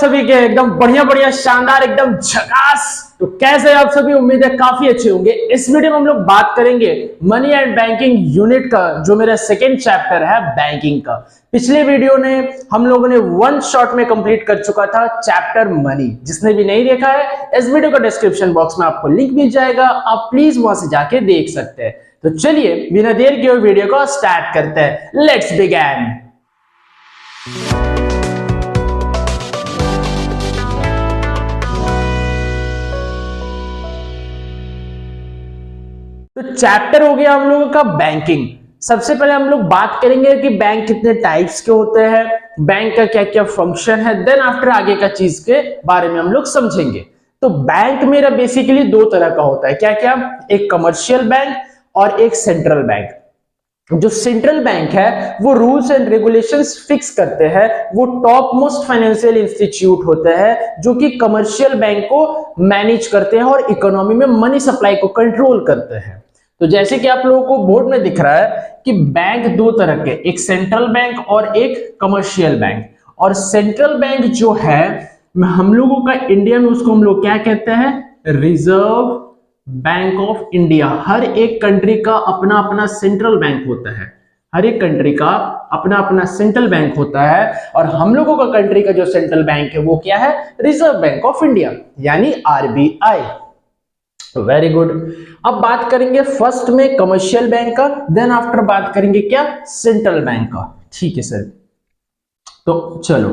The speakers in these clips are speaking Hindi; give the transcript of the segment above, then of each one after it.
सभी के एकदम बढ़िया बढ़िया शानदार एकदम झकास। तो कैसे आप सभी, उम्मीद है काफी अच्छे होंगे। इस वीडियो में हम लोग बात करेंगे मनी एंड बैंकिंग यूनिट का, जो मेरा सेकेंड चैप्टर है बैंकिंग का। पिछले वीडियो ने हम लोगों ने वन शॉट में कंप्लीट कर चुका था चैप्टर मनी। जिसने भी नहीं देखा है, इस वीडियो का डिस्क्रिप्शन बॉक्स में आपको लिंक मिल जाएगा, आप प्लीज वहां से जाके देख सकते हैं। तो चलिए बिना देर किए वीडियो को स्टार्ट करते हैं। Let's begin. तो चैप्टर हो गया हम लोगों का बैंकिंग। सबसे पहले हम लोग बात करेंगे कि बैंक कितने टाइप्स के होते हैं, बैंक का क्या क्या फंक्शन है, देन आफ्टर आगे का चीज के बारे में हम लोग समझेंगे। तो बैंक मेरा बेसिकली दो तरह का होता है, क्या क्या, एक कमर्शियल बैंक और एक सेंट्रल बैंक। जो सेंट्रल बैंक है वो रूल्स एंड रेगुलेशंस फिक्स करते हैं, वो टॉप मोस्ट फाइनेंशियल इंस्टीट्यूट होते हैं जो कि कमर्शियल बैंक को मैनेज करते हैं और इकोनॉमी में मनी सप्लाई को कंट्रोल करते हैं। तो जैसे कि आप लोगों को बोर्ड में दिख रहा है कि बैंक दो तरह के, एक सेंट्रल बैंक और एक कमर्शियल बैंक। और सेंट्रल बैंक जो है हम लोगों का इंडिया में उसको हम लोग क्या कहते हैं, रिजर्व बैंक ऑफ इंडिया। हर एक कंट्री का अपना अपना सेंट्रल बैंक होता है, हर एक कंट्री का अपना अपना सेंट्रल बैंक होता है। और हम लोगों का कंट्री का जो सेंट्रल बैंक है वो क्या है, रिजर्व बैंक ऑफ इंडिया यानी आरबीआई। Very good. अब बात करेंगे फर्स्ट में कमर्शियल बैंक का, देन आफ्टर बात करेंगे क्या, सेंट्रल बैंक का। ठीक है सर, तो चलो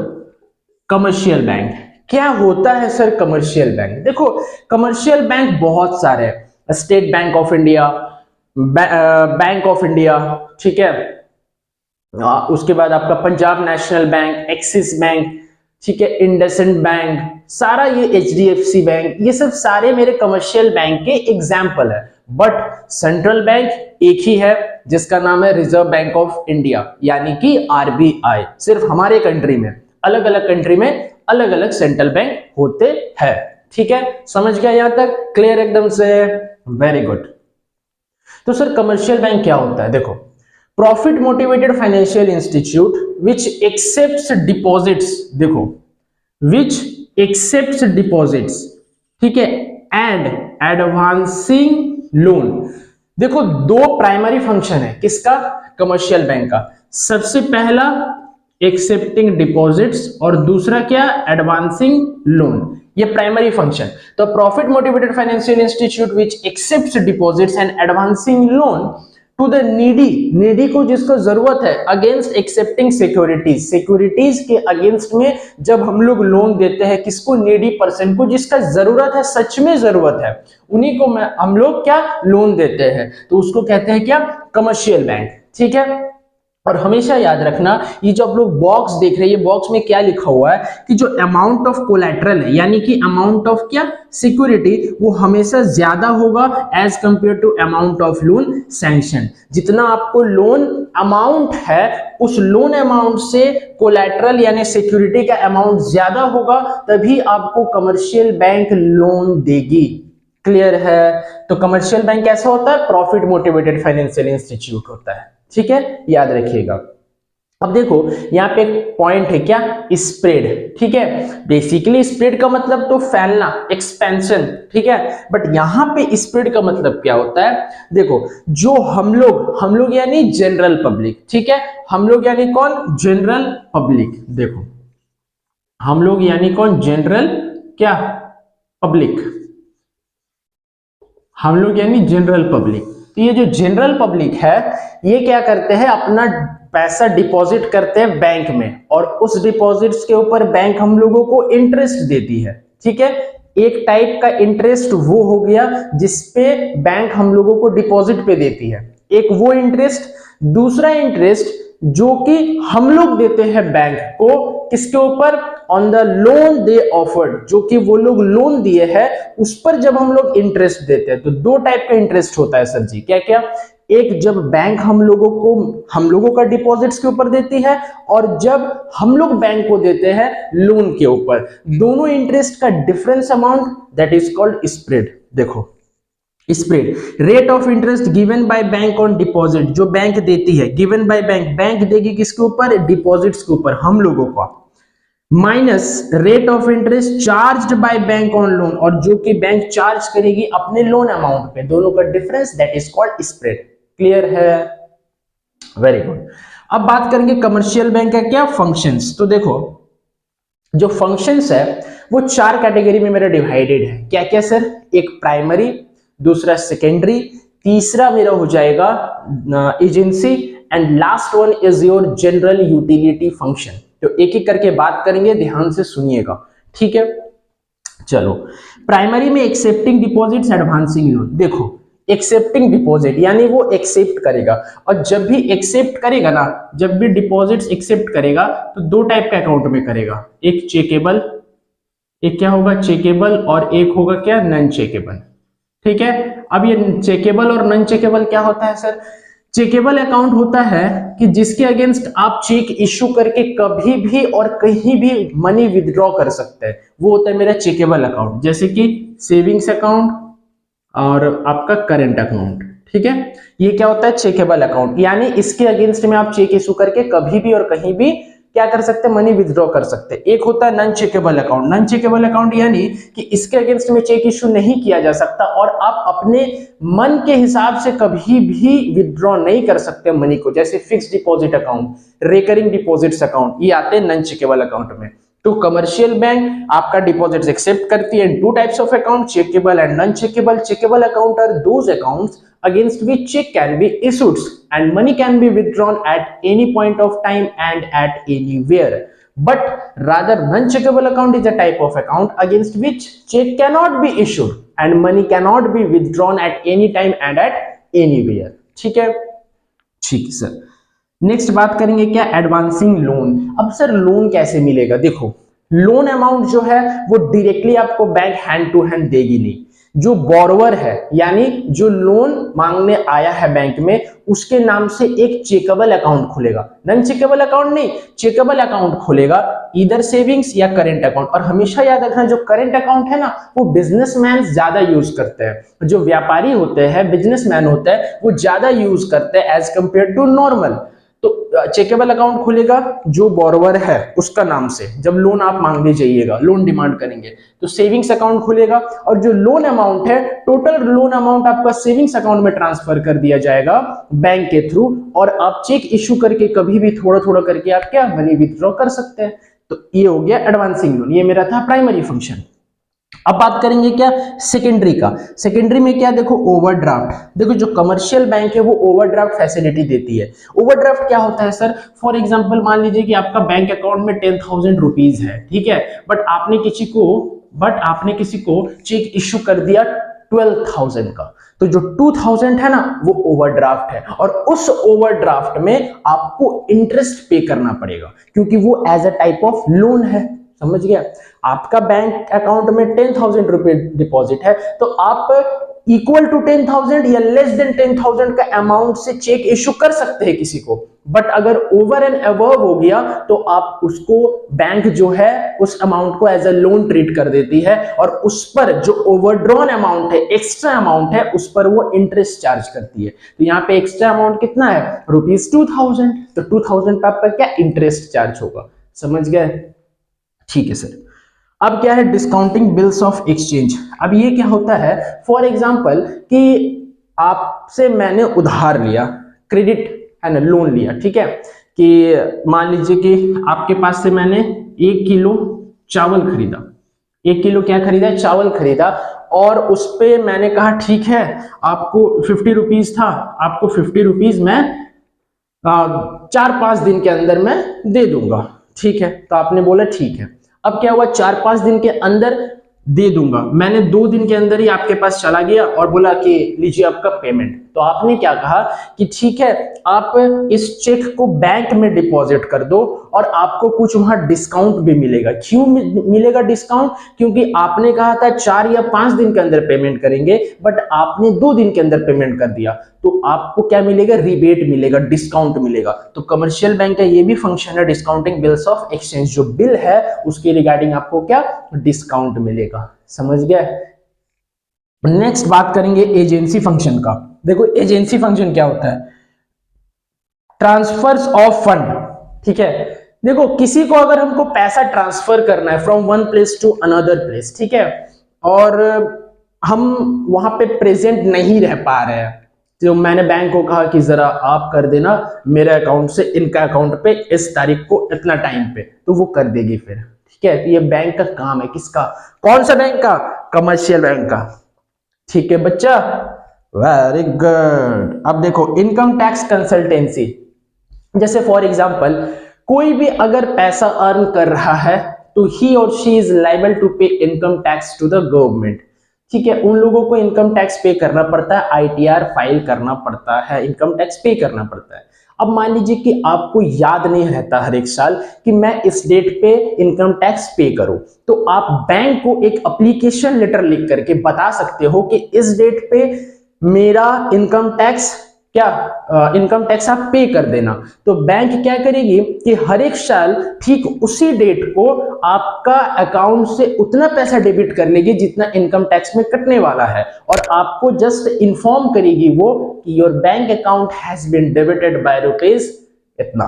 कमर्शियल बैंक क्या होता है सर। कमर्शियल बैंक देखो, कमर्शियल बैंक बहुत सारे हैं, state bank of India, bank of India, ठीक है, उसके बाद आपका Punjab national bank, axis bank, ठीक है, इंडसइंड बैंक, सारा ये एचडीएफसी बैंक, ये सब सारे मेरे कमर्शियल बैंक के एग्जाम्पल है। बट सेंट्रल बैंक एक ही है जिसका नाम है रिजर्व बैंक ऑफ इंडिया यानी कि आरबीआई। सिर्फ हमारे कंट्री में, अलग अलग कंट्री में अलग अलग सेंट्रल बैंक होते हैं। ठीक है, समझ गया यहां तक, क्लियर एकदम से, वेरी गुड। तो सर कमर्शियल बैंक क्या होता है, देखो, profit motivated financial institute which accepts deposits, देखो, विच एक्सेप्ट्स डिपॉजिट्स, ठीक है, एंड एडवांसिंग लोन। देखो दो प्राइमरी फंक्शन है किसका, कमर्शियल बैंक का। सबसे पहला एक्सेप्टिंग डिपॉजिट्स और दूसरा क्या, एडवांसिंग लोन, ये प्राइमरी फंक्शन। तो profit motivated financial institute which accepts deposits and advancing loan to the needy को जिसको जरूरत है, अगेंस्ट एक्सेप्टिंग सिक्योरिटीज, सिक्योरिटीज के अगेंस्ट में जब हम लोग लोन देते हैं किसको, नीडी पर्सन को, जिसका जरूरत है, सच में जरूरत है, उन्हीं को हम लोग क्या लोन देते हैं। तो उसको कहते हैं क्या, कमर्शियल बैंक। ठीक है, और हमेशा याद रखना, ये जो आप लोग बॉक्स देख रहे हैं, ये बॉक्स में क्या लिखा हुआ है कि जो अमाउंट ऑफ कोलैटरल है यानी कि अमाउंट ऑफ क्या, सिक्योरिटी, वो हमेशा ज्यादा होगा as compare to amount of loan sanction. जितना आपको लोन अमाउंट है, उस लोन अमाउंट से कोलैटरल यानी सिक्योरिटी का अमाउंट ज्यादा होगा, तभी आपको कमर्शियल बैंक लोन देगी। क्लियर है। तो कमर्शियल बैंक कैसा होता है, प्रॉफिट मोटिवेटेड फाइनेंशियल इंस्टीट्यूट होता है। ठीक है, याद रखिएगा। अब देखो यहाँ पे एक पॉइंट है क्या, स्प्रेड। ठीक है, बेसिकली स्प्रेड का मतलब तो फैलना, एक्सपेंशन, ठीक है, बट यहाँ पे स्प्रेड का मतलब क्या होता है, देखो, जो हम लोग यानी जनरल पब्लिक, ठीक है, हम लोग यानी कौन, जनरल पब्लिक। देखो हम लोग यानी कौन, जनरल क्या, पब्लिक, हम लोग यानी जनरल पब्लिक। तो ये जो जनरल पब्लिक है ये क्या करते हैं, अपना पैसा डिपॉजिट करते हैं बैंक में, और उस डिपॉजिट्स के ऊपर बैंक हम लोगों को इंटरेस्ट देती है। ठीक है, एक टाइप का इंटरेस्ट वो हो गया जिसपे बैंक हम लोगों को डिपॉजिट पे देती है, एक वो इंटरेस्ट। दूसरा इंटरेस्ट जो कि हम लोग देते हैं बैंक को, किसके ऊपर, on the loan they offered, जो कि वो लोग लोन दिए हैं उस पर जब हम लोग इंटरेस्ट देते हैं। तो दो टाइप का इंटरेस्ट होता है सर जी, क्या क्या, एक जब बैंक हम लोगों का डिपॉजिट्स के ऊपर देती है, और जब हम लोग बैंक को देते हैं लोन के ऊपर, दोनों इंटरेस्ट का difference amount, that is called spread. देखो spread, rate of interest given by bank on deposit, जो बैंक देती है, गिवन बाय बैंक, बैंक देगी किसके ऊपर, डिपॉजिट्स के ऊपर, हम लोगों को। Minus rate of interest charged bye bank on loan, और जो कि बैंक चार्ज करेगी अपने लोन अमाउंट पे, दोनों का difference, that is called spread. Clear है? Very good. अब बात करेंगे कमर्शियल बैंक का क्या फंक्शंस। तो देखो जो फंक्शंस है वो चार कैटेगरी में मेरा डिवाइडेड है। क्या क्या सर? एक प्राइमरी, दूसरा सेकेंडरी, तीसरा मेरा हो जाएगा agency, and last one is your general utility function. तो एक एक करके बात करेंगे, ध्यान से सुनिएगा, ठीक है? चलो, प्राइमरी में एक्सेप्टिंग डिपॉजिट्स, एडवांसिंग लोन। देखो एक्सेप्टिंग डिपॉजिट यानी वो एक्सेप्ट करेगा, और जब भी एक्सेप्ट करेगा ना, जब भी डिपॉजिट्स एक्सेप्ट करेगा तो दो टाइप का अकाउंट में करेगा, एक चेकेबल, एक क्या होगा चेकेबल, और एक होगा क्या नॉन चेकेबल। ठीक है? अब ये चेकेबल और नॉन चेकेबल क्या होता है सर? चेकेबल अकाउंट होता है कि जिसके अगेंस्ट आप चेक इश्यू करके कभी भी और कहीं भी मनी विथड्रॉ कर सकते हैं, वो होता है मेरा चेकेबल अकाउंट, जैसे कि सेविंग्स अकाउंट और आपका करंट अकाउंट। ठीक है? ये क्या होता है? चेकेबल अकाउंट, यानी इसके अगेंस्ट में आप चेक इशू करके कभी भी और कहीं भी क्या कर सकते हैं? मनी विथड्रॉ कर सकते हैं। एक होता है non checkable account. Non checkable account यानी कि इसके अगेंस्ट में चेक इशू नहीं किया जा सकता और आप अपने मन के हिसाब से कभी भी विथड्रॉ नहीं कर सकते मनी को, जैसे fix deposit account, recurring deposits account, ये आते हैं नॉन चेकेबल अकाउंट में। तो कमर्शियल बैंक आपका डिपॉजिट्स एक्सेप्ट करती है in two types of account, checkable and non checkable. Checkable account are those accounts against which check can be issued and money can be withdrawn at any point of time and at anywhere. But rather non-checkable account is a type of account against which check cannot be issued and money cannot be withdrawn at any time and at anywhere. ठीक है? ठीक है सर। नेक्स्ट बात करेंगे क्या? Advancing loan. अब सर लोन कैसे मिलेगा? देखो लोन अमाउंट जो है वो डायरेक्टली आपको बैंक हैंड टू हैंड देगी नहीं। जो बोरोवर है यानी जो लोन मांगने आया है बैंक में, उसके नाम से एक चेकेबल अकाउंट खुलेगा, नॉन चेकेबल अकाउंट नहीं, चेकेबल अकाउंट खुलेगा, इधर सेविंग्स या करंट अकाउंट। और हमेशा याद रखना जो करंट अकाउंट है ना, वो बिजनेसमैन ज्यादा यूज करते हैं, जो व्यापारी होते हैं, बिजनेसमैन होते हैं, वो ज्यादा यूज करते हैं एज कंपेयर टू नॉर्मल। तो चेकेबल अकाउंट खुलेगा जो बोरोवर है उसका नाम से, जब लोन आप मांगने जाइएगा, लोन डिमांड करेंगे तो सेविंग्स अकाउंट खुलेगा, और जो लोन अमाउंट है टोटल लोन अमाउंट आपका सेविंग्स अकाउंट में ट्रांसफर कर दिया जाएगा बैंक के थ्रू, और आप चेक इश्यू करके कभी भी थोड़ा थोड़ा करके आप क्या मनी विथड्रॉ कर सकते हैं। तो ये हो गया एडवांसिंग लोन, ये मेरा था प्राइमरी फंक्शन। अब बात करेंगे क्या? सेकेंडरी का। सेकेंडरी में क्या? देखो ओवरड्राफ्ट। देखो जो कमर्शियल बैंक है वो ओवरड्राफ्ट फैसिलिटी देती है। ओवरड्राफ्ट क्या होता है सर? फॉर एग्जांपल मान लीजिए कि आपका बैंक अकाउंट में 10,000 रुपीज है, ठीक है, बट आपने किसी को चेक इश्यू कर दिया 12,000 का, तो जो 2,000 है ना वो ओवरड्राफ्ट है, और उस ओवरड्राफ्ट में आपको इंटरेस्ट पे करना पड़ेगा क्योंकि वो as a type of loan है। समझ गया? आपका बैंक अकाउंट में 10,000 रुपए डिपॉजिट है, तो आप इक्वल टू 10,000 या लेस देन 10,000 का अमाउंट से चेक इश्यू कर सकते हैं किसी को, बट अगर ओवर एंड अबव हो गया तो आप उसको बैंक जो है उस अमाउंट को एज अ लोन ट्रीट कर देती है, और उस पर जो ओवरड्रॉन अमाउंट है, एक्स्ट्रा अमाउंट है, उस पर वो इंटरेस्ट चार्ज करती है। तो यहाँ पे एक्स्ट्रा अमाउंट कितना है? ₹2,000, तो 2,000 पर आपका क्या इंटरेस्ट चार्ज होगा। समझ गए? ठीक है सर। अब क्या है? Discounting bills of exchange. अब ये क्या होता है? फॉर एग्जांपल कि आपसे मैंने उधार लिया, क्रेडिट है ना, लोन लिया, ठीक है, कि मान लीजिए कि आपके पास से मैंने 1 किलो चावल खरीदा, 1 किलो क्या खरीदा? चावल खरीदा, और उस पे मैंने कहा ठीक है आपको 50 रुपीज था, आपको 50 रुपीज मैं 4-5 दिन के अंदर मैं दे दूंगा। ठीक है, तो आपने बोला ठीक है। अब क्या हुआ? 4-5 दिन के अंदर दे दूंगा, मैंने 2 दिन के अंदर ही आपके पास चला गया और बोला कि लीजिए आपका पेमेंट। तो आपने क्या कहा कि ठीक है आप इस चेक को बैंक में डिपॉजिट कर दो और आपको कुछ वहां डिस्काउंट भी मिलेगा। क्यों मिलेगा डिस्काउंट? क्योंकि आपने कहा था 4 या 5 दिन के अंदर पेमेंट करेंगे, बट आपने 2 दिन के अंदर पेमेंट कर दिया, तो आपको क्या मिलेगा? रिबेट मिलेगा, डिस्काउंट मिलेगा। तो कमर्शियल बैंक का ये भी फंक्शन है, डिस्काउंटिंग बिल्स ऑफ एक्सचेंज। जो बिल है उसके रिगार्डिंग आपको क्या? डिस्काउंट मिलेगा। समझ गए? नेक्स्ट बात करेंगे एजेंसी फंक्शन का। देखो एजेंसी फंक्शन क्या होता है? ट्रांसफर्स ऑफ फंड, ठीक है, देखो किसी को अगर हमको पैसा ट्रांसफर करना है from one place to another place, ठीक है, और हम वहां पे प्रेजेंट नहीं रह पा रहे हैं, तो मैंने बैंक को कहा कि जरा आप कर देना मेरे अकाउंट से इनका अकाउंट पे इस तारीख को इतना टाइम पे, तो वो कर देगी फिर, ठीक है। तो ये बैंक का काम है, किसका, कौन सा बैंक का, कमर्शियल बैंक का, ठीक है बच्चा, वेरी गुड। अब देखो इनकम टैक्स कंसल्टेंसी, जैसे फॉर एग्जांपल कोई भी अगर पैसा अर्न कर रहा है तो ही और she is liable to pay income tax to the government, ठीक है, उन लोगों को इनकम टैक्स पे करना पड़ता है, आईटीआर फाइल करना पड़ता है, इनकम टैक्स पे करना पड़ता है। अब मान लीजिए कि आपको याद नहीं रहता हर एक साल कि मैं इस डेट पे इनकम टैक्स पे करूं, तो आप बैंक को एक एप्लीकेशन लेटर लिख करके बता सकते हो कि इस डेट पे मेरा इनकम टैक्स इनकम टैक्स आप पे कर देना। तो बैंक क्या करेगी कि हर एक साल ठीक उसी डेट को आपका अकाउंट से उतना पैसा डेबिट कर लेगी जितना इनकम टैक्स में कटने वाला है, और आपको जस्ट इन्फॉर्म करेगी वो कि your bank account has been debited by rupees इतना।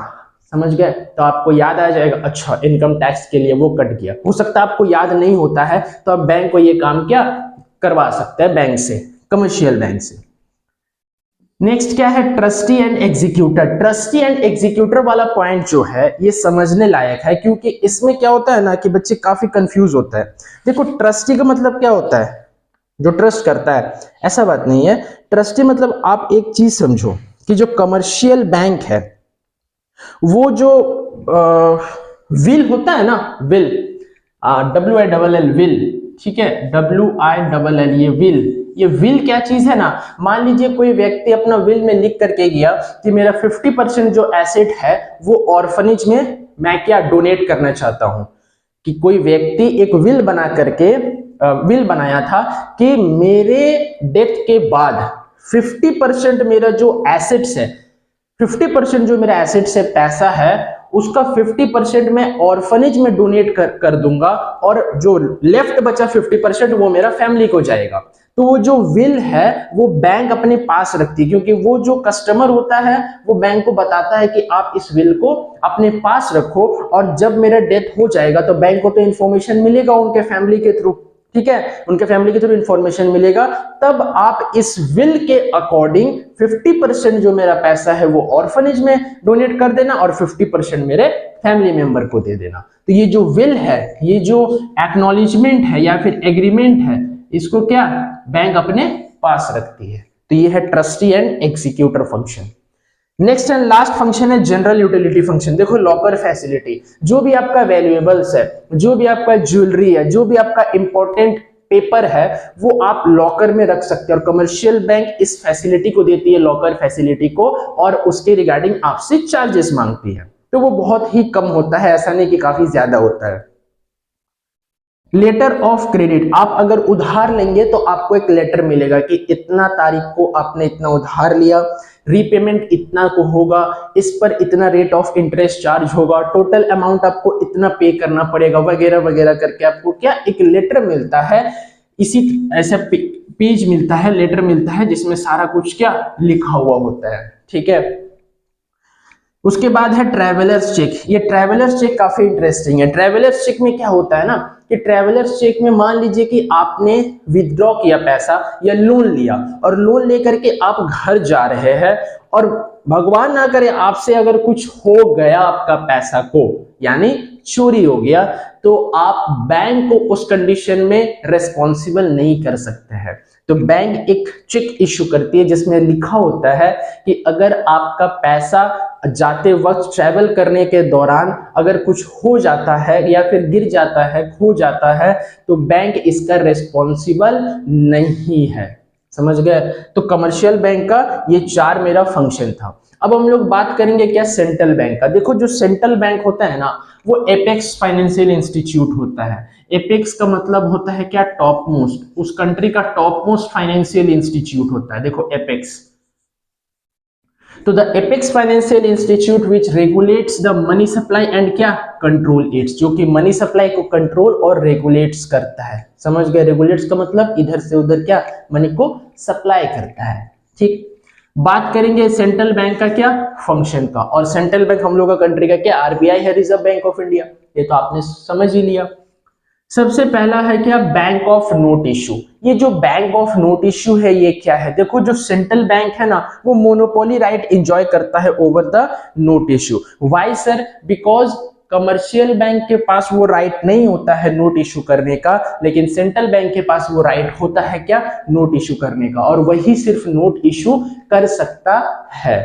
समझ गए? तो आपको याद आ जाएगा, अच्छा इनकम टैक्स के लिए वो कट गया। हो सकता है आपको याद नहीं होता है, तो आप बैंक को ये काम क्या करवा सकते हैं, बैंक से, कमर्शियल बैंक से। नेक्स्ट क्या है, trustee and executor. Trustee and executor वाला पॉइंट जो है ये समझने लायक है, क्योंकि इसमें क्या होता है ना कि बच्चे काफी कंफ्यूज होता है। देखो ट्रस्टी का मतलब क्या होता है, जो ट्रस्ट करता है, ऐसा बात नहीं है। ट्रस्टी मतलब आप एक चीज समझो कि जो कमर्शियल बैंक है वो जो विल होता है ना, विल, WILL विल, ठीक है, WILL ये विल, ये विल क्या चीज है ना, मान लीजिए कोई व्यक्ति अपना विल में लिख करके गया कि मेरा 50% जो एसेट है वो ऑर्फनेज में मैं क्या डोनेट करना चाहता हूं, कि कोई व्यक्ति एक विल बना करके विल बनाया था कि मेरे डेथ के बाद 50% मेरा जो एसेट्स है, 50% जो मेरा एसेट्स है, पैसा है, उसका 50% मैं ऑर्फनेज में डोनेट कर दूंगा, और जो लेफ्ट बचा 50% वो मेरा फैमिली को जाएगा। तो वो जो विल है वो बैंक अपने पास रखती है, क्योंकि वो जो कस्टमर होता है वो बैंक को बताता है कि आप इस विल को अपने पास रखो, और जब मेरा डेथ हो जाएगा तो बैंक को तो इंफॉर्मेशन मिलेगा उनके फैमिली के थ्रू, ठीक है, उनके फैमिली के थ्रू इंफॉर्मेशन मिलेगा, तब आप इस विल के अकॉर्डिंग 50% जो मेरा पैसा है वो ऑर्फनेज में डोनेट कर देना और 50% मेरे फैमिली मेंबर को दे देना। तो ये जो विल है, ये जो एक्नॉलेजमेंट है या फिर एग्रीमेंट है, इसको क्या बैंक अपने पास रखती है। तो ये है trustee and executor function. Next and last function है जनरल यूटिलिटी फंक्शन। देखो लॉकर फैसिलिटी, जो भी आपका वैल्यूएबल्स है, जो भी आपका ज्वेलरी है, जो भी आपका इंपॉर्टेंट पेपर है, वो आप लॉकर में रख सकते हैं, और कमर्शियल बैंक इस फैसिलिटी को देती है, लॉकर फैसिलिटी को, और उसके रिगार्डिंग आपसे चार्जेस मांगती है। तो वो बहुत ही कम होता है, ऐसा नहीं कि काफी ज्यादा होता है। लेटर ऑफ क्रेडिट, आप अगर उधार लेंगे तो आपको एक लेटर मिलेगा कि इतना तारीख को आपने इतना उधार लिया, रीपेमेंट इतना को होगा, इस पर इतना रेट ऑफ इंटरेस्ट चार्ज होगा, टोटल अमाउंट आपको इतना पे करना पड़ेगा, वगैरह वगैरह करके आपको क्या एक लेटर मिलता है। इसी ऐसा पेज मिलता है, लेटर मिलता है, जिसमें सारा कुछ क्या लिखा हुआ होता है, ठीक है। उसके बाद है ट्रैवलर्स चेक। ये ट्रैवलर्स चेक काफी इंटरेस्टिंग है। ट्रैवलर्स चेक में क्या होता है ना कि ट्रैवलर्स चेक में मान लीजिए कि आपने विथड्रॉ किया पैसा या लोन लिया, और लोन लेकर के आप घर जा रहे हैं, और भगवान ना करे आपसे अगर कुछ हो गया, आपका पैसा को यानी चोरी हो गया, तो आप बैंक को उस कंडीशन में रेस्पॉन्सिबल नहीं कर सकते हैं। तो बैंक एक चेक इशू करती है जिसमें लिखा होता है कि अगर आपका पैसा जाते वक्त ट्रैवल करने के दौरान अगर कुछ हो जाता है या फिर गिर जाता है, खो जाता है, तो बैंक इसका रेस्पॉन्सिबल नहीं है। समझ गए? तो कमर्शियल बैंक का ये 4 मेरा फंक्शन था। अब हम लोग बात करेंगे क्या सेंट्रल बैंक का। देखो जो सेंट्रल बैंक होता है ना, वो एपेक्स फाइनेंशियल इंस्टीट्यूट होता है। एपेक्स का मतलब होता है क्या, टॉप मोस्ट, उस कंट्री का टॉप मोस्ट फाइनेंशियल इंस्टीट्यूट होता है। देखो एपेक्स, तो the apex financial institute which regulates the money supply and क्या कंट्रोल इट्स, जो कि मनी सप्लाई को कंट्रोल और रेगुलेट्स करता है। समझ गए? रेगुलेट्स का मतलब इधर से उधर क्या मनी को सप्लाई करता है, ठीक। बात करेंगे सेंट्रल बैंक का क्या फंक्शन का, और सेंट्रल बैंक हम लोग का कंट्री का क्या आरबीआई है, रिजर्व बैंक ऑफ इंडिया, ये तो आपने समझ ही लिया। सबसे पहला है क्या बैंक ऑफ नोट इशू। ये जो बैंक ऑफ नोट इशू है ये क्या है, देखो जो सेंट्रल बैंक है ना वो मोनोपोली राइट एंजॉय करता है over the note issue. Why sir, because commercial bank के पास वो राइट नहीं होता है नोट इशू करने का, लेकिन सेंट्रल बैंक के पास वो राइट होता है क्या नोट इशू करने का, और वही सिर्फ नोट इशू कर सकता है।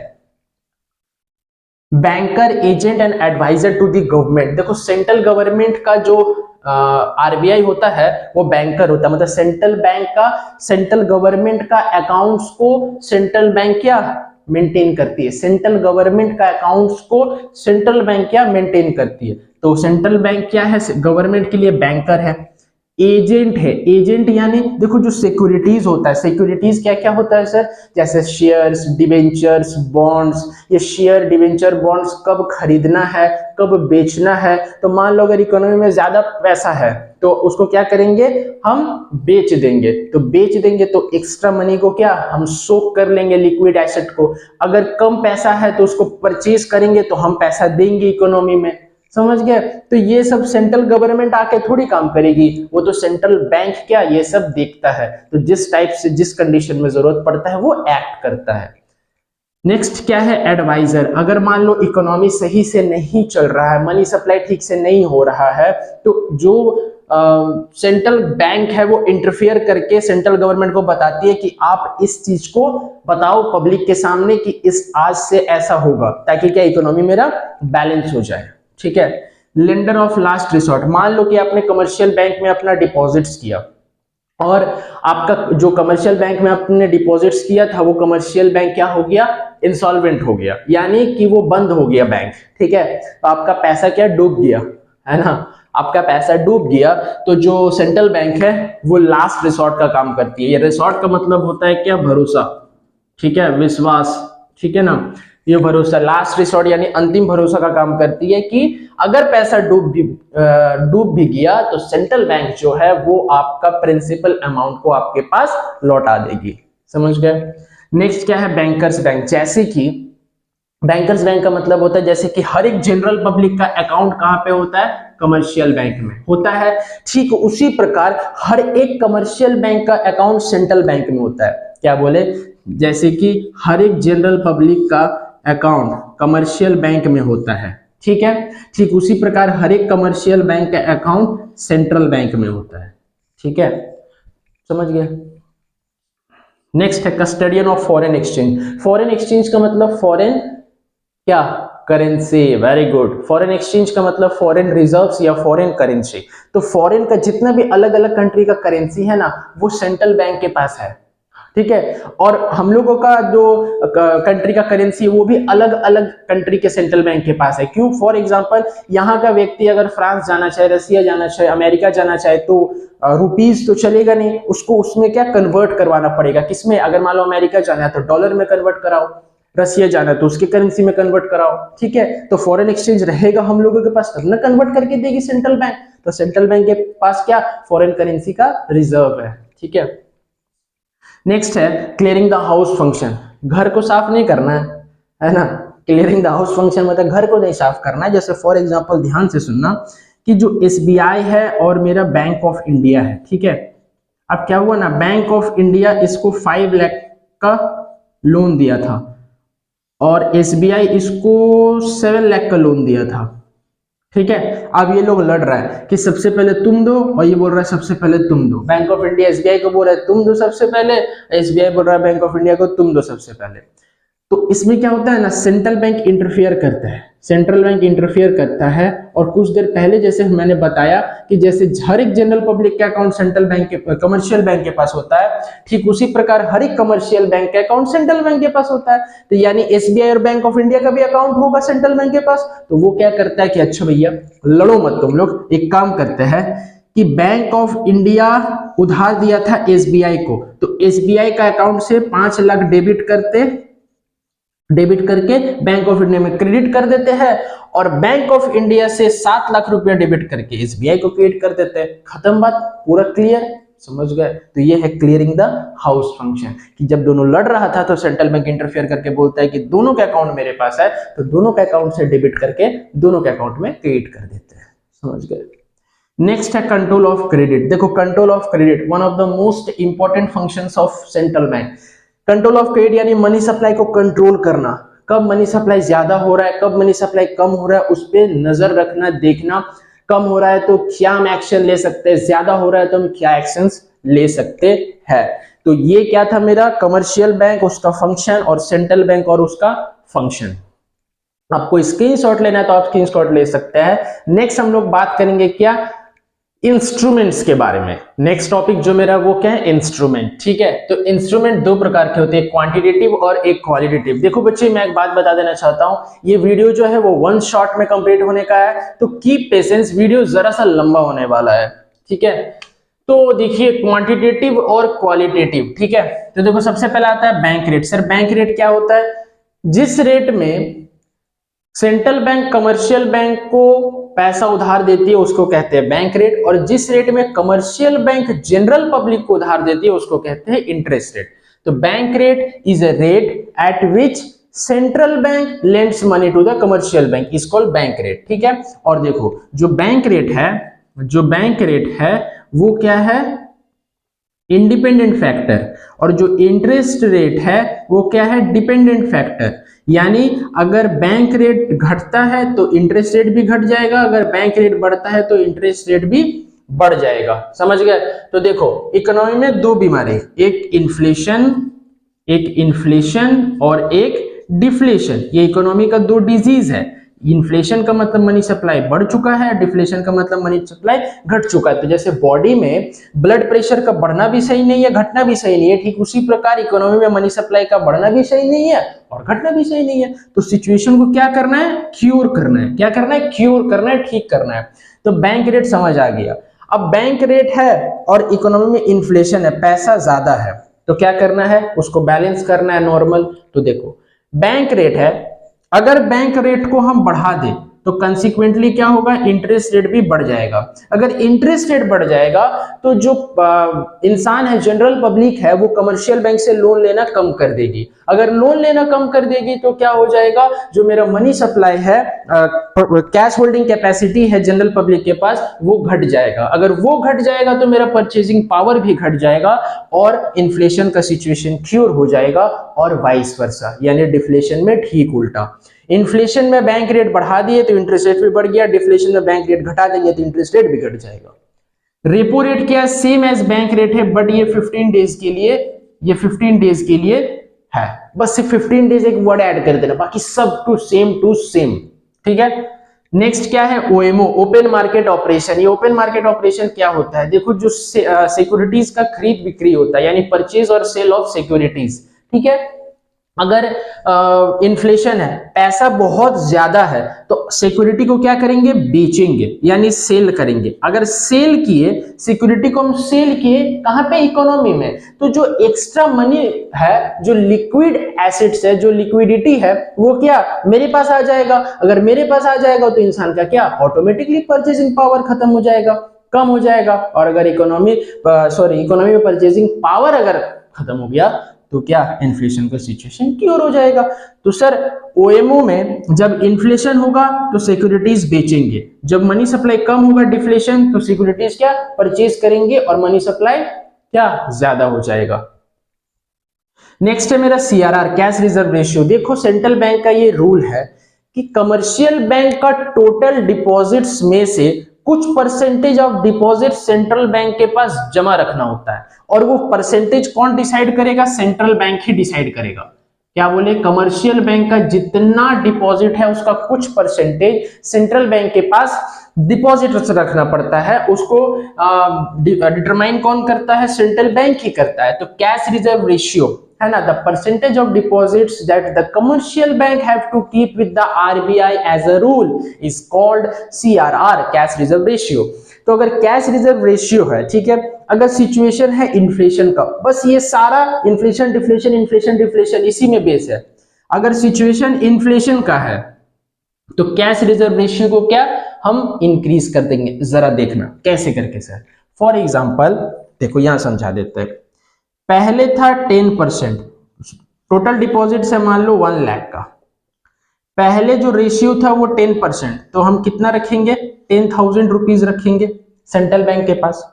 Banker agent and advisor to the government, देखो सेंट्रल गवर्नमेंट का जो आरबीआई होता है वो बैंकर होता है, मतलब सेंट्रल गवर्नमेंट का अकाउंट्स को सेंट्रल बैंक क्या मेंटेन करती है, सेंट्रल गवर्नमेंट का अकाउंट्स को सेंट्रल बैंक क्या मेंटेन करती है। तो सेंट्रल बैंक क्या है गवर्नमेंट के लिए बैंकर है। एजेंट है, एजेंट यानी देखो जो सिक्योरिटीज होता है, सिक्योरिटीज क्या क्या होता है सर, जैसे शेयर्स, डिवेंचर्स, बॉन्ड्स। ये शेयर, डिवेंचर, बॉन्ड्स कब खरीदना है, कब बेचना है, तो मान लो अगर इकोनॉमी में ज्यादा पैसा है तो उसको क्या करेंगे हम बेच देंगे, तो बेच देंगे तो एक्स्ट्रा मनी को क्या हम सोक कर लेंगे लिक्विड एसेट को। अगर कम पैसा है तो उसको परचेज करेंगे तो हम पैसा देंगे इकोनॉमी में, समझ गए। तो ये सब सेंट्रल गवर्नमेंट आके थोड़ी काम करेगी, वो तो सेंट्रल बैंक क्या ये सब देखता है, तो जिस टाइप से जिस कंडीशन में जरूरत पड़ता है वो एक्ट करता है। नेक्स्ट क्या है एडवाइजर, अगर मान लो इकोनॉमी सही से नहीं चल रहा है, मनी सप्लाई ठीक से नहीं हो रहा है, तो जो सेंट्रल बैंक है वो इंटरफियर करके सेंट्रल गवर्नमेंट को बताती है कि आप इस चीज को बताओ पब्लिक के सामने कि इस आज से ऐसा होगा, ताकि क्या इकोनॉमी मेरा बैलेंस हो जाए, ठीक है। लेंडर ऑफ लास्ट रिसोर्ट, मान लो कि आपने कमर्शियल बैंक में अपना डिपॉजिट्स किया और आपका जो कमर्शियल बैंक में आपने डिपॉजिट्स किया था वो कमर्शियल बैंक क्या हो गया इंसॉल्वेंट हो गया, यानी कि वो बंद हो गया बैंक, ठीक है। तो आपका पैसा क्या डूब गया, है ना, आपका पैसा डूब गया। तो जो सेंट्रल बैंक है वो लास्ट रिसोर्ट का काम करती है। ये रिसोर्ट का मतलब होता है क्या भरोसा, ठीक है, विश्वास, ठीक है ना। ये भरोसा लास्ट रिसोर्ट यानी अंतिम भरोसा का काम करती है कि अगर पैसा डूब भी गया तो सेंट्रल बैंक जो है वो आपका प्रिंसिपल अमाउंट को आपके पास लौटा देगी, समझ गए। नेक्स्ट क्या है बैंकर्स बैंक, जैसे कि बैंकर्स बैंक का मतलब होता है जैसे कि हर एक जनरल पब्लिक का अकाउंट कहाँ पे होता है कमर्शियल बैंक में होता है, ठीक उसी प्रकार हर एक कमर्शियल बैंक का अकाउंट सेंट्रल बैंक में होता है। क्या बोले, जैसे कि हर एक जनरल पब्लिक का अकाउंट कमर्शियल बैंक में होता है, ठीक है, ठीक उसी प्रकार हर एक कमर्शियल बैंक का अकाउंट सेंट्रल बैंक में होता है, ठीक है, समझ गए। नेक्स्ट है custodian of foreign exchange. Foreign exchange का मतलब फॉरेन क्या currency, very good. Foreign exchange का मतलब फॉरेन रिजर्व्स या फॉरेन करेंसी। तो फॉरेन का जितना भी अलग अलग कंट्री का करेंसी है ना वो सेंट्रल बैंक के पास है, ठीक है। और हम लोगों का जो कंट्री का करेंसी वो भी अलग अलग कंट्री के सेंट्रल बैंक के पास है। क्यों, फॉर एग्जांपल यहाँ का व्यक्ति अगर फ्रांस जाना चाहे, रसिया जाना चाहे, अमेरिका जाना चाहे तो रुपीज तो चलेगा नहीं, उसको उसमें क्या कन्वर्ट करवाना पड़ेगा, किसमें, अगर मान लो अमेरिका जाना है तो डॉलर में कन्वर्ट कराओ, रसिया जाना है तो उसके करेंसी में कन्वर्ट कराओ, ठीक है। तो फॉरेन एक्सचेंज रहेगा हम लोगों के पास तब ना कन्वर्ट करके देगी सेंट्रल बैंक। तो सेंट्रल बैंक के पास क्या फॉरेन करेंसी का रिजर्व है, ठीक है। नेक्स्ट है क्लियरिंग द हाउस फंक्शन, घर को साफ नहीं करना है ना, क्लियरिंग द हाउस फंक्शन मतलब घर को नहीं साफ करना है। जैसे फॉर एग्जांपल ध्यान से सुनना कि जो एसबीआई है और मेरा बैंक ऑफ इंडिया है, ठीक है। अब क्या हुआ ना, बैंक ऑफ इंडिया इसको 5 लाख का लोन दिया था और एसबीआई इसको 7 लाख का लोन दिया था, ठीक है। अब ये लोग लड़ रहा है कि सबसे पहले तुम दो और ये बोल रहा है सबसे पहले तुम दो। बैंक ऑफ इंडिया एसबीआई को बोल रहा है तुम दो सबसे पहले, एसबीआई बोल रहा है बैंक ऑफ इंडिया को तुम दो सबसे पहले। तो इसमें क्या होता है ना, सेंट्रल बैंक इंटरफियर करता है, सेंट्रल बैंक इंटरफियर करता है। और कुछ देर पहले जैसे मैंने बताया कि जैसे हर एक जनरल पब्लिक का अकाउंट सेंट्रल बैंक के कमर्शियल बैंक के पास होता है, ठीक उसी प्रकार हर एक कमर्शियल बैंक का अकाउंट सेंट्रल बैंक के पास होता है। तो यानी एसबीआई और बैंक ऑफ इंडिया का भी अकाउंट होगा सेंट्रल बैंक के पास। तो वो क्या करता है कि अच्छा भैया लड़ो मत तुम लोग, एक काम करते हैं कि बैंक ऑफ इंडिया उधार दिया था एसबीआई को, तो एसबीआई का अकाउंट से 5 लाख डेबिट करके बैंक ऑफ इंडिया में क्रेडिट कर देते हैं और बैंक ऑफ इंडिया से 7 लाख रुपया डेबिट करके एसबीआई को क्रेडिट कर देते हैं। खत्म बात, पूरा क्लियर, समझ गए? तो ये है क्लियरिंग द हाउस फंक्शन, कि जब दोनों लड़ रहा था तो सेंट्रल बैंक इंटरफेयर करके बोलता है कि दोनों के अकाउंट मेरे पास है, तो दोनों के अकाउंट से डेबिट करके दोनों के अकाउंट में क्रेडिट कर देते हैं। समझ गए? नेक्स्ट है कंट्रोल ऑफ क्रेडिट। देखो control of credit one of the most important functions of central bank. Control of credit यानी मनी सप्लाई को कंट्रोल करना, कब मनी सप्लाई ज्यादा हो रहा है, कब मनी सप्लाई कम हो रहा है, उस पर नजर रखना, देखना। कम हो रहा है तो क्या हम एक्शन ले सकते हैं, ज्यादा हो रहा है तो हम क्या एक्शंस ले सकते हैं। तो ये क्या था मेरा कमर्शियल बैंक, उसका फंक्शन, और सेंट्रल बैंक और उसका फंक्शन। आपको स्क्रीनशॉट लेना है तो आप स्क्रीनशॉट ले सकते हैं। नेक्स्ट हम लोग बात करेंगे क्या, इंस्ट्रूमेंट्स के बारे में। नेक्स्ट टॉपिक जो मेरा वो क्या है, इंस्ट्रूमेंट। ठीक है, तो इंस्ट्रूमेंट दो प्रकार के होते हैं, क्वांटिटेटिव और एक क्वालिटेटिव। देखो बच्चे मैं एक बात बता देना चाहता हूं, ये वीडियो जो है वो 1 शॉट में कंप्लीट होने का है, तो कीप पेशेंस, वीडियो जरा सा लंबा होने वाला है। ठीक है, तो देखिए क्वांटिटेटिव और क्वालिटेटिव। ठीक है, तो देखो सबसे पहले आता है bank rate. Sir bank rate क्या होता है, जिस रेट में सेंट्रल बैंक कमर्शियल बैंक को पैसा उधार देती है उसको कहते हैं बैंक रेट, और जिस रेट में कमर्शियल बैंक जनरल पब्लिक को उधार देती है उसको कहते हैं इंटरेस्ट रेट। तो bank rate is a rate at which central bank lends money to the commercial bank, is called bank rate. ठीक है, और देखो जो बैंक रेट है वो क्या है, इंडिपेंडेंट फैक्टर, और जो इंटरेस्ट रेट है वो क्या है, डिपेंडेंट फैक्टर। यानी अगर बैंक रेट घटता है तो इंटरेस्ट रेट भी घट जाएगा, अगर बैंक रेट बढ़ता है तो इंटरेस्ट रेट भी बढ़ जाएगा। समझ गए? तो देखो इकोनॉमी में दो बीमारी, एक इन्फ्लेशन और एक डिफ्लेशन, ये इकोनॉमी का दो डिजीज है। इन्फ्लेशन का मतलब मनी सप्लाई बढ़ चुका है, डिफ्लेशन का मतलब मनी सप्लाई घट चुका है। तो जैसे बॉडी में ब्लड प्रेशर का बढ़ना भी सही नहीं है, घटना भी सही नहीं है, ठीक उसी प्रकार इकोनॉमी में मनी सप्लाई का बढ़ना भी सही नहीं है और घटना भी सही नहीं है। तो सिचुएशन को क्या करना है, क्यूर करना है। क्या करना है, क्यूर करना है, ठीक करना है। तो बैंक रेट समझ आ गया। अब बैंक रेट है और इकोनॉमी में इन्फ्लेशन है, पैसा ज्यादा है, तो क्या करना है, उसको बैलेंस करना है नॉर्मल। तो देखो बैंक रेट है, अगर बैंक रेट को हम बढ़ा दें तो कंसिक्वेंटली क्या होगा, इंटरेस्ट रेट भी बढ़ जाएगा। अगर इंटरेस्ट रेट बढ़ जाएगा तो जो इंसान है, जनरल पब्लिक है, वो कमर्शियल बैंक से लोन लेना कम कर देगी। अगर लोन लेना कम कर देगी तो क्या हो जाएगा, जो मेरा मनी सप्लाई है, कैश होल्डिंग कैपेसिटी है जनरल पब्लिक के पास, वो घट जाएगा। अगर वो घट जाएगा तो मेरा परचेजिंग पावर भी घट जाएगा और इन्फ्लेशन का सिचुएशन क्योर हो जाएगा, और वाइस वर्सा, यानी डिफ्लेशन में ठीक उल्टा। इन्फ्लेशन में बैंक रेट बढ़ा दिए तो इंटरेस्ट रेट भी बढ़ गया, डिफ्लेशन में बैंक रेट घटा देंगे तो इंटरेस्ट रेट भी घट जाएगा। रेपो रेट क्या है, सेम एज बैंक रेट है, बट ये 15 डेज के लिए, ये 15 डेज के लिए है। बस सिर्फ 15 डेज एक वर्ड ऐड कर देना, बाकी सब टू सेम। ठीक है, नेक्स्ट क्या है, ओएमओ, ओपन मार्केट ऑपरेशन। ये ओपन मार्केट ऑपरेशन क्या होता है, देखो जो सिक्योरिटीज का खरीद बिक्री होता है, यानी परचेज और सेल ऑफ सिक्योरिटीज। ठीक है, अगर इन्फ्लेशन है, पैसा बहुत ज्यादा है, तो सिक्योरिटी को क्या करेंगे, बेचेंगे, यानी सेल करेंगे। अगर सेल किए, सिक्योरिटी को हम सेल किए कहां पे, इकोनॉमी में, तो जो एक्स्ट्रा मनी है, जो लिक्विड एसेट्स है, जो लिक्विडिटी है, वो क्या मेरे पास आ जाएगा। अगर मेरे पास आ जाएगा तो इंसान का क्या, ऑटोमेटिकली परचेजिंग पावर खत्म हो जाएगा, कम हो जाएगा। और अगर इकोनॉमी में परचेजिंग पावर अगर खत्म हो गया तो क्या, इन्फ्लेशन का सिचुएशन क्योर हो जाएगा। तो सर ओएमओ में जब इन्फ्लेशन होगा तो सिक्योरिटीज बेचेंगे, जब मनी सप्लाई कम होगा, डिफ्लेशन, तो सिक्योरिटीज क्या परचेज करेंगे और मनी सप्लाई क्या ज्यादा हो जाएगा। नेक्स्ट है मेरा सीआरआर, कैश रिजर्व रेशियो। देखो सेंट्रल बैंक का ये रूल है कि कमर्शियल बैंक का टोटल डिपॉजिट्स में से कुछ percentage of deposit central bank के पास जमा रखना होता है, और वो परसेंटेज कौन डिसाइड करेगा, सेंट्रल बैंक ही डिसाइड करेगा। क्या बोले, कमर्शियल बैंक का जितना डिपॉजिट है उसका कुछ परसेंटेज सेंट्रल बैंक के पास डिपॉजिट रखना पड़ता है, उसको डिटरमाइन कौन करता है, सेंट्रल बैंक ही करता है। तो कैश रिजर्व रेशियो है ना, the percentage of deposits that the commercial bank have to keep with the RBI as a rule is called CRR, cash reserve ratio. तो अगर कैश रिजर्व रेशियो है, ठीक है, अगर सिचुएशन है इन्फ्लेशन का, बस ये सारा इन्फ्लेशन डिफ्लेशन इसी में बेस है। अगर सिचुएशन इन्फ्लेशन का है तो कैश रिजर्व रेशियो को क्या हम इंक्रीज कर देंगे, जरा देखना कैसे करके सर। फॉर एग्जांपल देखो यहां समझा देते हैं। पहले था 10%, टोटल डिपॉजिट है मान लो 1 लाख का, पहले जो रेशियो था वो 10%, तो हम कितना रखेंगे, 10,000 रुपीज रखेंगे सेंट्रल बैंक के पास।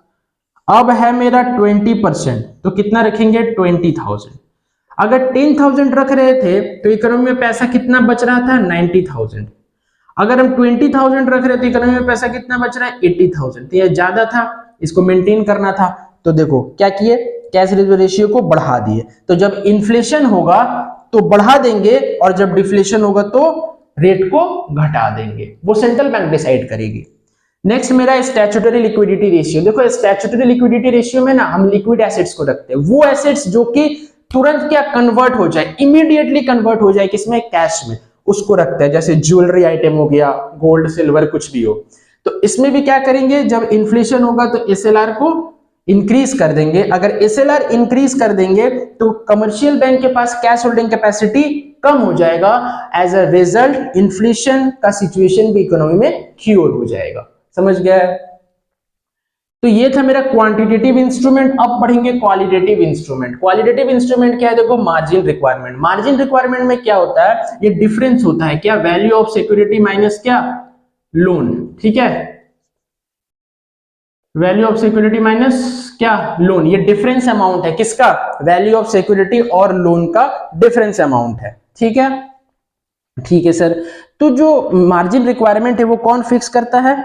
अब है मेरा 20%, तो कितना रखेंगे, 20,000। अगर 10,000 रख रहे थे तो इकोनॉमी में पैसा कितना बच रहा था, 90,000। अगर हम 20,000 रख रहे थे इकोनॉमी में पैसा कितना बच रहा है, 80,000। तो ये ज्यादा था, इसको मेंटेन करना था, तो देखो क्या किए, कैश रिजर्व रेशियो को बढ़ा दिए। तो जब इन्फ्लेशन होगा तो बढ़ा देंगे और जब डिफ्लेशन होगा तो रेट को घटा देंगे, वो सेंट्रल बैंक डिसाइड करेगी। नेक्स्ट मेरा स्टैट्यूटरी लिक्विडिटी रेशियो। देखो स्टैट्यूटरी लिक्विडिटी रेशियो में ना हम लिक्विड एसेट्स को रखते हैं, वो एसेट्स जो कि तुरंत क्या कन्वर्ट हो जाए, इमीडिएटली कन्वर्ट हो जाए किसमें, कैश में, उसको रखते हैं। जैसे ज्वेलरी आइटम हो गया, गोल्ड सिल्वर कुछ भी हो। तो इसमें भी क्या करेंगे, जब इन्फ्लेशन होगा तो एसएलआर को इंक्रीज कर देंगे। अगर एसएलआर इंक्रीज कर देंगे तो कमर्शियल बैंक के पास कैश होल्डिंग कैपेसिटी कम हो जाएगा। एज अ रिजल्ट इन्फ्लेशन का सिचुएशन भी इकोनॉमी में क्योर हो जाएगा। समझ गया? तो ये था मेरा क्वांटिटेटिव इंस्ट्रूमेंट। अब पढ़ेंगे क्वालिटेटिव इंस्ट्रूमेंट। क्वालिटेटिव इंस्ट्रूमेंट क्या है, देखो मार्जिन रिक्वायरमेंट। मार्जिन रिक्वायरमेंट में क्या होता है, ये डिफरेंस होता है क्या, वैल्यू ऑफ सिक्योरिटी माइनस क्या, लोन। ठीक है, वैल्यू ऑफ सिक्योरिटी माइनस क्या, लोन। ये डिफरेंस अमाउंट है किसका, वैल्यू ऑफ सिक्योरिटी और लोन का डिफरेंस अमाउंट है। ठीक है, ठीक है सर। तो जो मार्जिन रिक्वायरमेंट है वो कौन फिक्स करता है,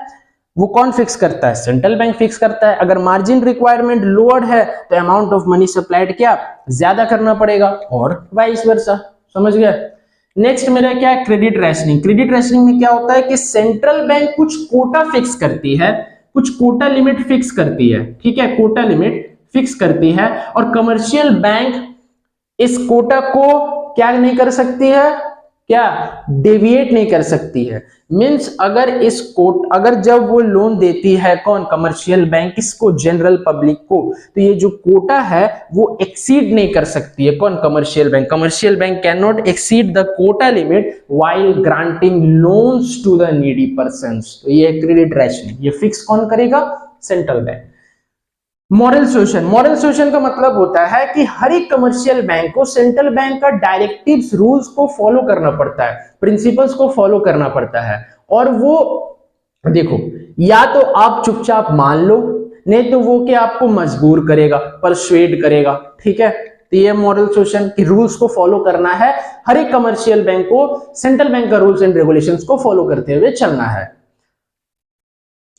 वो कौन फिक्स करता है, सेंट्रल बैंक फिक्स करता है। अगर मार्जिन रिक्वायरमेंट लोअर है तो अमाउंट ऑफ मनी सप्लाइड क्या ज्यादा करना पड़ेगा, और वाइस वर्सा। समझ गए? नेक्स्ट मेरा क्या है, क्रेडिट रैशनिंग। क्रेडिट रैशनिंग में क्या होता है कि सेंट्रल बैंक कुछ कोटा फिक्स करती है, कुछ कोटा लिमिट फिक्स करती है। ठीक है, कोटा लिमिट फिक्स करती है और कमर्शियल बैंक इस कोटा को क्या नहीं कर सकती है, क्या डेविएट नहीं कर सकती है। मींस अगर इस कोट, अगर जब वो लोन देती है कौन, कमर्शियल बैंक, किसको, जनरल पब्लिक को, तो ये जो कोटा है वो एक्सीड नहीं कर सकती है कौन, commercial bank. Commercial bank can not exceed the quota limit while granting loans to the needy persons. तो ये क्रेडिट रैशनिंग, ये फिक्स कौन करेगा, central bank. Moral solution. Moral solution का मतलब होता है कि हर एक कमर्शियल बैंक को सेंट्रल बैंक का डायरेक्टिव्स, रूल्स को फॉलो करना पड़ता है, प्रिंसिपल्स को फॉलो करना पड़ता है। और वो देखो, या तो आप चुपचाप मान लो, नहीं तो वो क्या आपको मजबूर करेगा, परसुएड करेगा। ठीक है, तो ये मॉरल सॉल्यूशन कि रूल्स को फॉलो करना है, हर एक कमर्शियल बैंक को सेंट्रल बैंक का रूल्स एंड रेगुलेशंस को फॉलो करते हुए चलना है।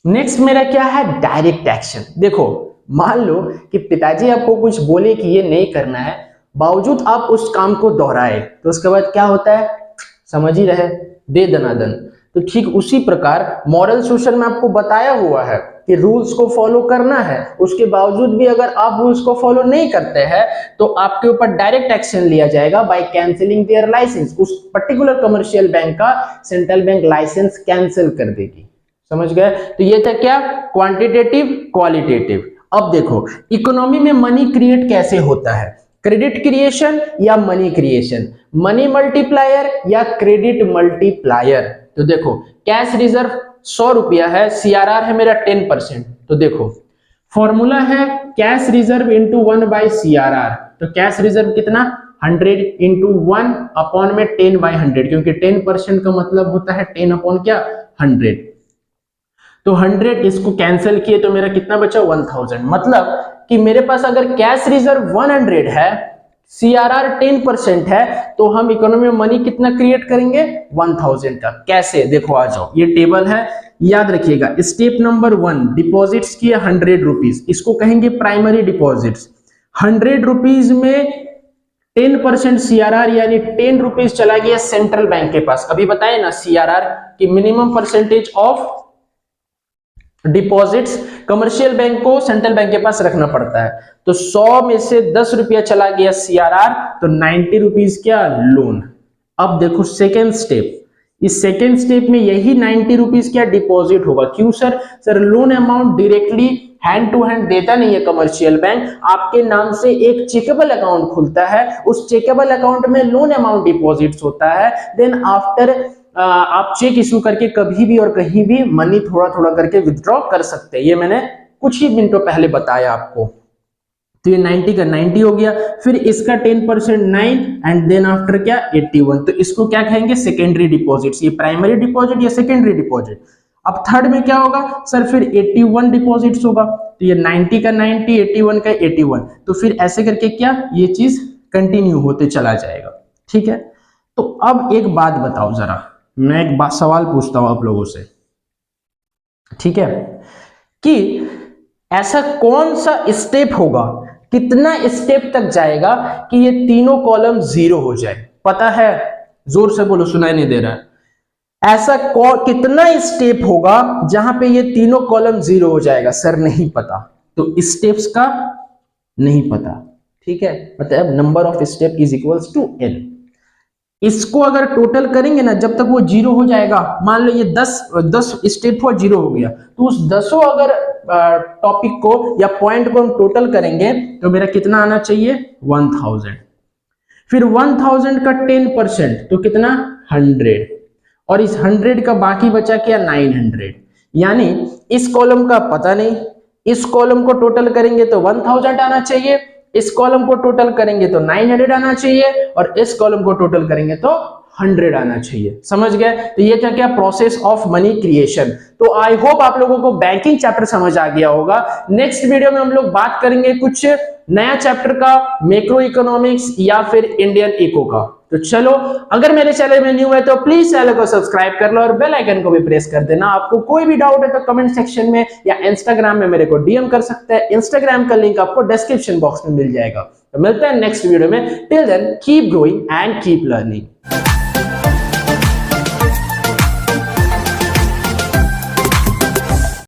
नेक्स्ट मेरा क्या है, डायरेक्ट एक्शन। देखो मान लो कि पिताजी आपको कुछ बोले कि ये नहीं करना है, बावजूद आप उस काम को दोहराए, तो उसके बाद क्या होता है, समझ ही रहे, दे दनादन। तो ठीक उसी प्रकार मॉरल सॉल्यूशन में आपको बताया हुआ है कि रूल्स को फॉलो करना है, उसके बावजूद भी अगर आप रूल्स को फॉलो नहीं करते हैं तो आपके ऊपर डायरेक्ट एक्शन लिया जाएगा बाय कैंसिलिंग देयर लाइसेंस। उस पर्टिकुलर कमर्शियल बैंक का सेंट्रल बैंक लाइसेंस कैंसिल कर देगी। समझ गए? तो ये था क्या, क्वांटिटेटिव, क्वालिटेटिव। अब देखो इकोनॉमी में मनी क्रिएट कैसे होता है, क्रेडिट क्रिएशन या मनी क्रिएशन, मनी मल्टीप्लायर या क्रेडिट मल्टीप्लायर। तो देखो कैश रिजर्व 100 रुपया है, सीआरआर है मेरा 10%। तो देखो फॉर्मूला है कैश रिजर्व इंटू 1/CRR। तो कैश रिजर्व कितना, 100 इंटू 1 अपॉन में 10/100, क्योंकि 10% का मतलब होता है 10 अपॉन क्या, 100। तो 100 इसको कैंसिल किए तो मेरा कितना बचा, 1000। मतलब कि मेरे पास अगर कैश रिजर्व 100 है, सीआरआर 10% है, तो हम इकोनॉमी में मनी कितना क्रिएट करेंगे, 1000 का। कैसे, देखो आ जाओ, ये टेबल है, याद रखिएगा। स्टेप नंबर 1, डिपॉजिट्स किए 100 रुपीज, इसको कहेंगे प्राइमरी डिपॉजिट्स। 100 रुपीज में 10% सीआरआर यानी 10 रुपीज चला गया सेंट्रल बैंक के पास। अभी बताए ना सीआरआर की minimum percentage of deposits commercial bank को सेंट्रल बैंक के पास रखना पड़ता है। तो 100 में से 10 रुपया चला गया सीआरआर, तो 90 रुपीज क्या, लोन। अब देखो सेकेंड स्टेप, इस सेकेंड स्टेप में यही 90 रुपीज क्या, डिपॉजिट होगा। क्यों sir? Sir loan amount directly hand to hand देता नहीं है कमर्शियल बैंक, आपके नाम से एक चेकेबल अकाउंट खुलता है, उस चेकेबल अकाउंट में लोन अमाउंट डिपॉजिट्स होता है। देन आफ्टर आप चेक इशू करके कभी भी और कहीं भी मनी थोड़ा थोड़ा करके विथड्रॉ कर सकते हैं। ये मैंने कुछ ही मिनटों पहले बताया आपको। तो ये 90 का 90 हो गया, फिर इसका 10% 9 एंड देन आफ्टर क्या 81। तो इसको क्या कहेंगे, सेकेंडरी डिपॉजिट्स। ये प्राइमरी डिपॉजिट या सेकेंडरी डिपॉजिट। अब थर्ड में क्या होगा सर, फिर 81 डिपॉजिट्स होगा। तो ये 90 का 90, 81 का 81, तो फिर ऐसे करके क्या ये चीज कंटिन्यू होते चला जाएगा। ठीक है, तो अब एक बात बताओ जरा, मैं एक बात सवाल पूछता हूं आप लोगों से, ठीक है, कि ऐसा कौन सा स्टेप होगा, कितना स्टेप तक जाएगा कि ये तीनों कॉलम जीरो हो जाए? पता है? जोर से बोलो, सुनाई नहीं दे रहा है। ऐसा कितना स्टेप होगा जहां पे ये तीनों कॉलम जीरो हो जाएगा? सर नहीं पता, तो स्टेप्स का नहीं पता। ठीक है, मतलब number of step is equals to n। इसको अगर टोटल करेंगे ना, जब तक वो जीरो हो जाएगा, मान लो ये 10 स्टेप हुआ, जीरो हो गया, तो उस 10 अगर टॉपिक को या पॉइंट को हम टोटल करेंगे तो मेरा कितना आना चाहिए, 1000। फिर 1000 का 10% तो कितना, 100, और इस 100 का बाकी बचा क्या, 900। यानी इस कॉलम का पता नहीं, इस कॉलम को टोटल करेंगे तो 1000 आना चाहिए, इस कॉलम को टोटल करेंगे तो 900 आना चाहिए, और इस कॉलम को टोटल करेंगे तो 100 आना चाहिए। समझ गए? तो ये क्या क्या प्रोसेस ऑफ मनी क्रिएशन। तो आई होप आप लोगों को बैंकिंग चैप्टर समझ आ गया होगा। नेक्स्ट वीडियो में हम लोग बात करेंगे कुछ नया चैप्टर का, मैक्रो इकोनॉमिक्स या फिर इंडियन इको का। तो चलो, अगर मेरे चैनल में न्यू है तो प्लीज चैनल को सब्सक्राइब कर लो और बेल आइकन को भी प्रेस कर देना। आपको कोई भी डाउट है तो कमेंट सेक्शन में या इंस्टाग्राम में मेरे को डीएम कर सकते हैं। इंस्टाग्राम का लिंक आपको डिस्क्रिप्शन बॉक्स में मिल जाएगा। तो मिलते हैं नेक्स्ट वीडियो में। Till then keep growing and keep learning.